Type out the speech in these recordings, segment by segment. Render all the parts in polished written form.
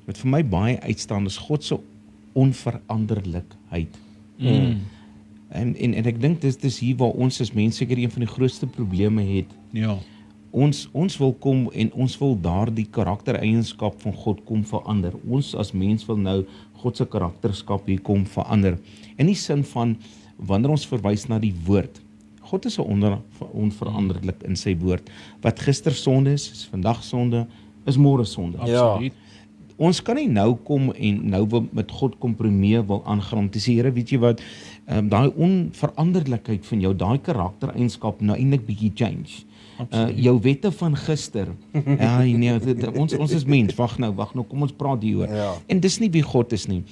wat vir my baie uitstaan, is God se onveranderlikheid. En ek dink dis hier waar ons as mense seker een van die grootste probleme het. Ja. Ons wil kom en ons wil daardie karaktereienskap van God kom verander. Ons as mens wil nou God se karakterskap hier kom verander. In die sin van, wanneer ons verwys na die woord, God is onveranderlik in sy woord. Wat gister sonde is vandag sonde, is môre sonde. Ja. Ons kan nie nou kom en nou wil met God kompromie wil aangaan om te sê, Here, weet jy wat, daai onveranderlikheid van jou, daai karaktereienskap nou eintlik bietjie change. Jou wette van gister, ons is mens, wag nou, kom ons praat hieroor. Ja. En dis nie wie God is nie.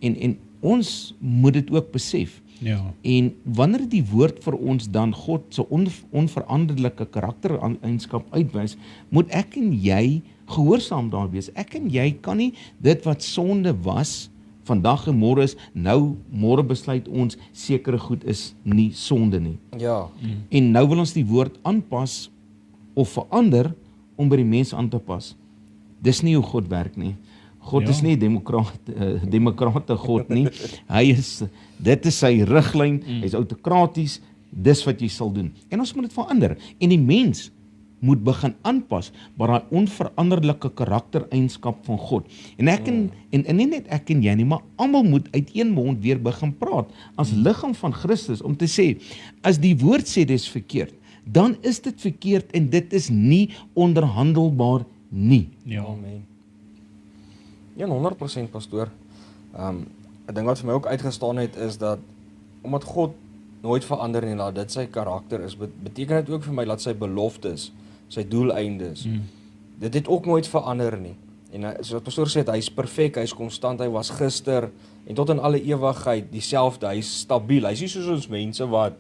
En ons moet dit ook besef. Ja. En wanneer die woord vir ons dan God se onveranderlike karaktereienskap uitwys, moet ek en jy gehoorsaam daar wees. Ek en jy kan nie dit wat sonde was, vandag en môre is, nou môre besluit ons sekere goed is nie sonde nie. Ja. En nou wil ons die woord aanpas of verander om by die mens aan te pas. Dis nie hoe God werk nie. God is nie 'n demokrate God nie. Dit is sy riglyn, hy's autokraties, dis wat jy sal doen. En ons moet dit verander. En die mens moet begin aanpas by daai onveranderlike karaktereienskap van God. En nie net ek en jy nie, maar almal moet uit een mond weer begin praat as liggaam van Christus om te sê, as die woord sê dis verkeerd, dan is dit verkeerd en dit is nie onderhandelbaar nie. Ja. Amen. 100% pastoor. 'n ding wat vir my ook uitgestaan het is dat omdat God nooit verander nie, dat dit sy karakter is, beteken dit ook vir my dat sy beloftes, sy doeleindes, dit het ook nooit verander nie. En soos wat pastoor sê, hy is perfek, hy is konstant, hy was gister en tot in alle ewigheid dieselfde, hy is stabiel. Hy is nie soos ons mense wat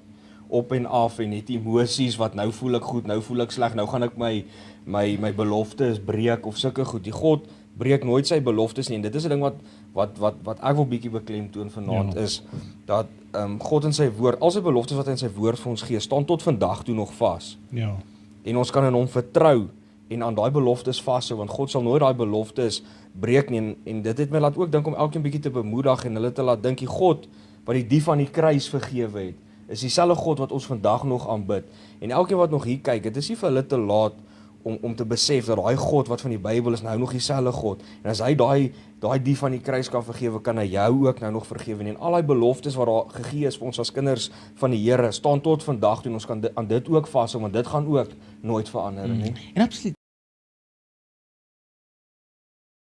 op en af en het emosies wat nou voel ek goed, nou voel ek sleg, nou gaan ek my beloftes breek of sulke goed. Die God breek nooit sy beloftes nie, en dit is 'n ding wat ek wil bietjie beklemtoon vanaand, is dat God in sy woord, al sy beloftes wat hy in sy woord vir ons gee, staan tot vandag toe nog vas. Ja. En ons kan in hom vertrou en aan daai beloftes vashou, want God sal nooit daai beloftes breek nie, en dit het my laat ook dink om elkeen bietjie te bemoedig en hulle te laat dink, die God wat die dief aan die kruis vergewe het, is dieselfde God wat ons vandag nog aanbid. En elkeen wat nog hier kyk, dit is nie vir hulle te laat om te besef dat daai God wat van die Bybel is nou nog dieselfde God. En as hy daai dief van die kruis kan vergewe, kan hy jou ook nou nog vergewe. En al daai beloftes wat daar gegee is vir ons as kinders van die Here, staan tot vandag toe, en ons kan aan dit ook vashou, want dit gaan ook nooit verander nie. En absoluut.